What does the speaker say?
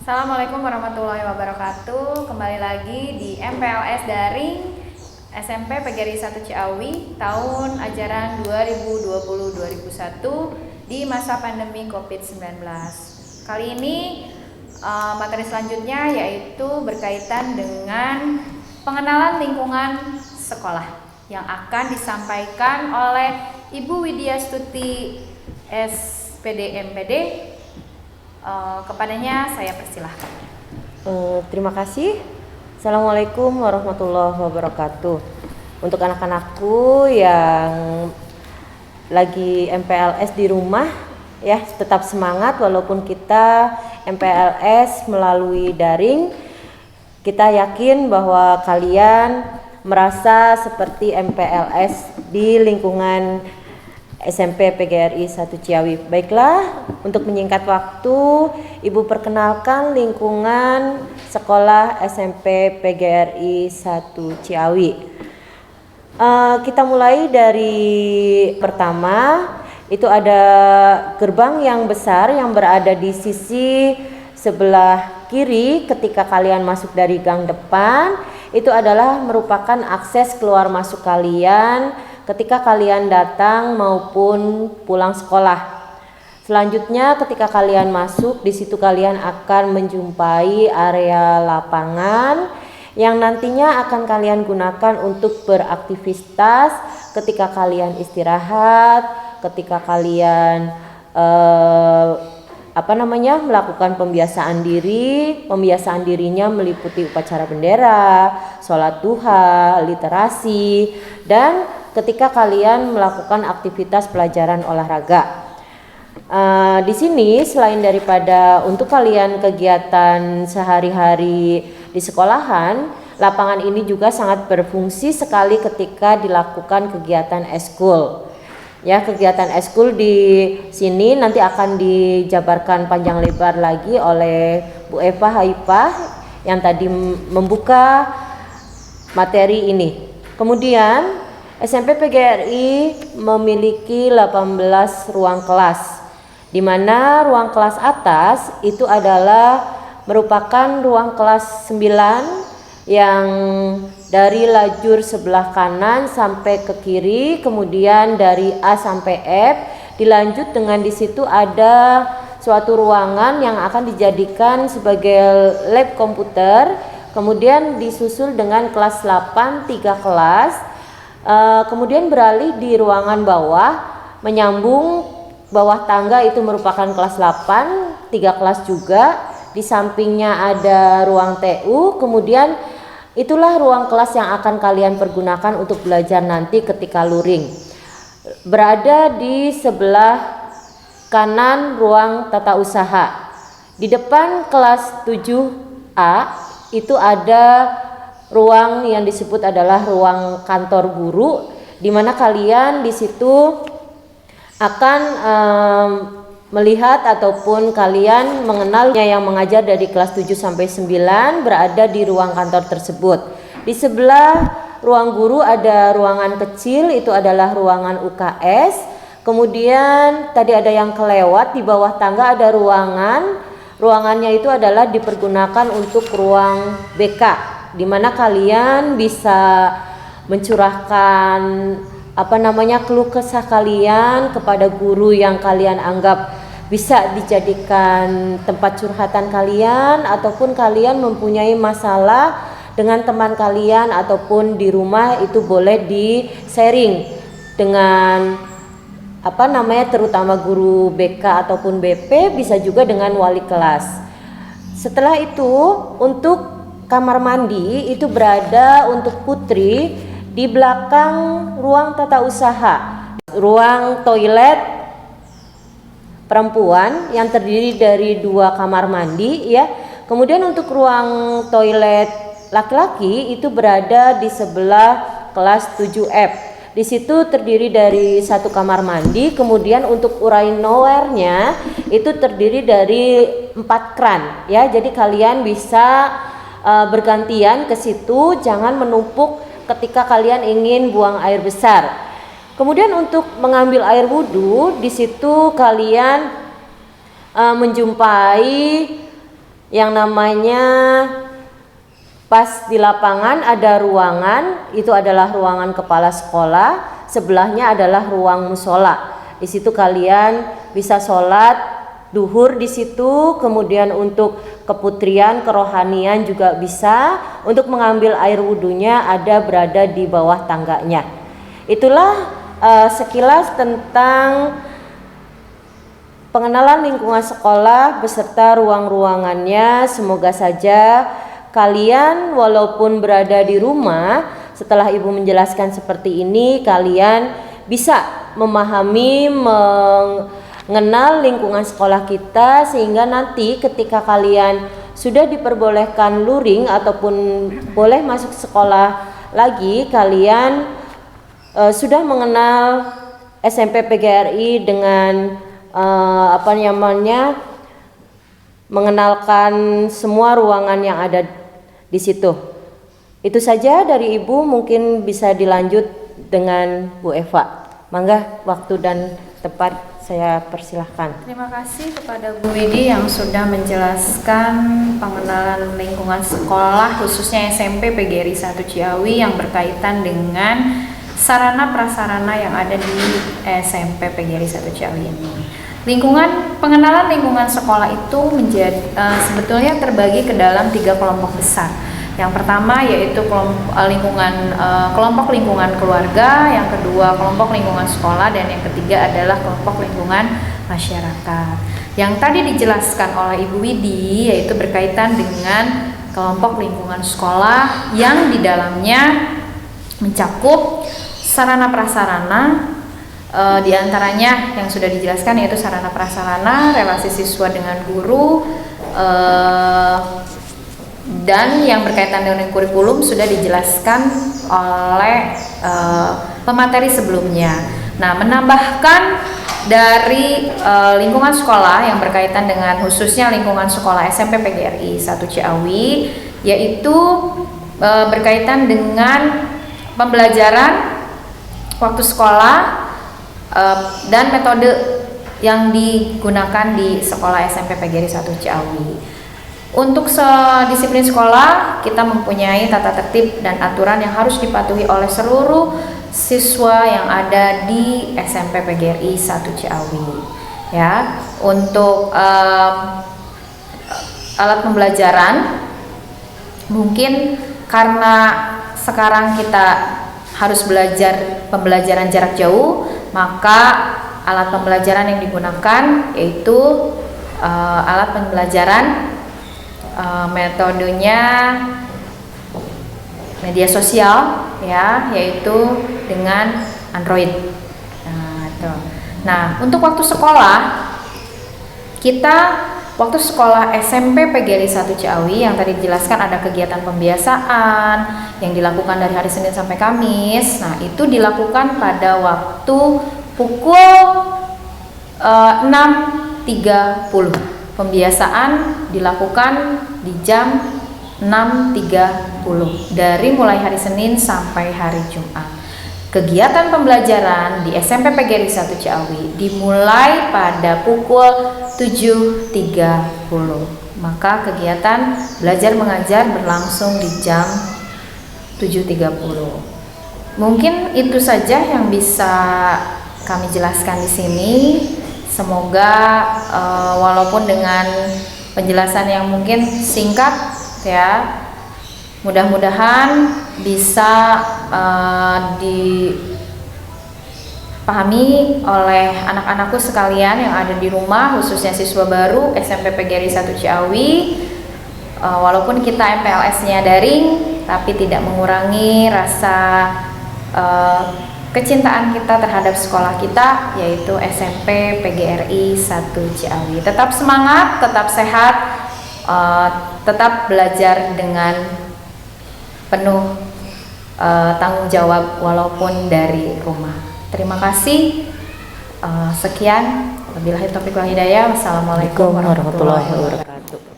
Assalamualaikum warahmatullahi wabarakatuh. Kembali lagi di MPLS Daring SMP PGRI 1 Ciawi tahun ajaran 2020-2021 di masa pandemi COVID-19. Kali ini materi selanjutnya yaitu berkaitan dengan pengenalan lingkungan sekolah yang akan disampaikan oleh Ibu Widya Stuti SPD MPD. Kepadanya saya persilahkan. Terima kasih. Assalamualaikum warahmatullahi wabarakatuh. Untuk anak-anakku yang lagi MPLS di rumah, ya tetap semangat walaupun kita MPLS melalui daring. Kita yakin bahwa kalian merasa seperti MPLS di lingkungan SMP PGRI 1 Ciawi. Baiklah, untuk menyingkat waktu, Ibu perkenalkan lingkungan sekolah SMP PGRI 1 Ciawi. Kita mulai dari pertama, itu ada gerbang yang besar yang berada di sisi sebelah kiri ketika kalian masuk dari gang depan. Itu adalah merupakan akses keluar masuk kalian ketika kalian datang maupun pulang sekolah. Selanjutnya ketika kalian masuk, di situ kalian akan menjumpai area lapangan yang nantinya akan kalian gunakan untuk beraktivitas ketika kalian istirahat, ketika kalian melakukan pembiasaan diri. Pembiasaan dirinya meliputi upacara bendera, sholat duha, literasi, dan ketika kalian melakukan aktivitas pelajaran olahraga. Di sini selain daripada untuk kalian kegiatan sehari-hari di sekolahan, lapangan ini juga sangat berfungsi sekali ketika dilakukan kegiatan eskul. Ya, kegiatan eskul di sini nanti akan dijabarkan panjang lebar lagi oleh Bu Eva Haipah yang tadi membuka materi ini. Kemudian SMP PGRI memiliki 18 ruang kelas, di mana ruang kelas atas itu adalah merupakan ruang kelas 9 yang dari lajur sebelah kanan sampai ke kiri, kemudian dari A sampai F, dilanjut dengan di situ ada suatu ruangan yang akan dijadikan sebagai lab komputer, kemudian disusul dengan kelas 8 3 kelas. Kemudian beralih di ruangan bawah, menyambung bawah tangga itu merupakan kelas 8 3 kelas juga. Di sampingnya ada ruang TU, kemudian itulah ruang kelas yang akan kalian pergunakan untuk belajar nanti ketika luring. Berada di sebelah kanan ruang tata usaha. Di depan kelas 7A itu ada ruang yang disebut adalah ruang kantor guru, di mana kalian di situ akan melihat ataupun kalian mengenalnya yang mengajar dari kelas 7 sampai 9 berada di ruang kantor tersebut. Di sebelah ruang guru ada ruangan kecil, itu adalah ruangan UKS. Kemudian tadi ada yang kelewat, di bawah tangga ada ruangannya itu adalah dipergunakan untuk ruang BK, di mana kalian bisa mencurahkan keluh kesah kalian kepada guru yang kalian anggap bisa dijadikan tempat curhatan kalian, ataupun kalian mempunyai masalah dengan teman kalian ataupun di rumah, itu boleh di sharing dengan terutama guru BK ataupun BP, bisa juga dengan wali kelas. Setelah itu untuk kamar mandi itu berada untuk putri di belakang ruang tata usaha. Ruang toilet perempuan yang terdiri dari 2 kamar mandi, ya. Kemudian untuk ruang toilet laki-laki itu berada di sebelah kelas 7F. Di situ terdiri dari 1 kamar mandi, kemudian untuk urinoirnya itu terdiri dari 4 kran, ya. Jadi kalian bisa bergantian ke situ, jangan menumpuk ketika kalian ingin buang air besar. Kemudian untuk mengambil air wudhu, di situ kalian menjumpai yang namanya pas di lapangan ada ruangan, itu adalah ruangan kepala sekolah, sebelahnya adalah ruang musola. Di situ kalian bisa sholat duhur di situ, kemudian untuk keputrian, kerohanian juga bisa. Untuk mengambil air wudhunya ada berada di bawah tangganya. Itulah sekilas tentang pengenalan lingkungan sekolah beserta ruang-ruangannya. Semoga saja kalian walaupun berada di rumah, setelah Ibu menjelaskan seperti ini, kalian bisa memahami, mengenal lingkungan sekolah kita, sehingga nanti ketika kalian sudah diperbolehkan luring ataupun boleh masuk sekolah lagi, kalian sudah mengenal SMP PGRI dengan mengenalkan semua ruangan yang ada di situ. Itu saja dari Ibu, mungkin bisa dilanjut dengan Bu Eva. Mangga, waktu dan tempat saya persilahkan. Terima kasih kepada Bu Widi yang sudah menjelaskan pengenalan lingkungan sekolah khususnya SMP PGRI 1 Ciawi yang berkaitan dengan sarana prasarana yang ada di SMP PGRI 1 Ciawi ini. Pengenalan lingkungan sekolah itu sebetulnya terbagi ke dalam 3 kelompok besar. Yang pertama yaitu kelompok lingkungan keluarga, yang kedua kelompok lingkungan sekolah, dan yang ketiga adalah kelompok lingkungan masyarakat. Yang tadi dijelaskan oleh Ibu Widi yaitu berkaitan dengan kelompok lingkungan sekolah yang di dalamnya mencakup sarana prasarana, di antaranya yang sudah dijelaskan yaitu sarana prasarana, relasi siswa dengan guru, dan yang berkaitan dengan kurikulum sudah dijelaskan oleh pemateri sebelumnya. Nah, menambahkan dari lingkungan sekolah yang berkaitan dengan khususnya lingkungan sekolah SMP PGRI 1 Ciawi, yaitu berkaitan dengan pembelajaran waktu sekolah dan metode yang digunakan di sekolah SMP PGRI 1 Ciawi. Untuk disiplin sekolah, kita mempunyai tata tertib dan aturan yang harus dipatuhi oleh seluruh siswa yang ada di SMP PGRI 1 Ciawi. Ya, untuk alat pembelajaran, mungkin karena sekarang kita harus belajar pembelajaran jarak jauh, maka alat pembelajaran yang digunakan yaitu alat pembelajaran metodenya media sosial, ya, yaitu dengan Android. Nah, untuk waktu sekolah, waktu sekolah SMP PGRI 1 Ciawi yang tadi dijelaskan ada kegiatan pembiasaan yang dilakukan dari hari Senin sampai Kamis. Nah, itu dilakukan pada waktu pukul 6.30. Pembiasaan dilakukan di jam 6.30 dari mulai hari Senin sampai hari Jumat. Kegiatan pembelajaran di SMP PGRI 1 Ciawi dimulai pada pukul 7.30. Maka kegiatan belajar mengajar berlangsung di jam 7.30. Mungkin itu saja yang bisa kami jelaskan di sini. Semoga walaupun dengan penjelasan yang mungkin singkat, ya, mudah-mudahan bisa dipahami oleh anak-anakku sekalian yang ada di rumah, khususnya siswa baru SMP PGRI 1 Ciawi. Walaupun kita MPLS-nya daring, tapi tidak mengurangi rasa kecintaan kita terhadap sekolah kita, yaitu SMP PGRI 1 Ciawi. Tetap semangat, tetap sehat, tetap belajar dengan penuh tanggung jawab walaupun dari rumah. Terima kasih. Sekian. Wabillahi taufiq wal hidayah. Wassalamualaikum warahmatullahi wabarakatuh.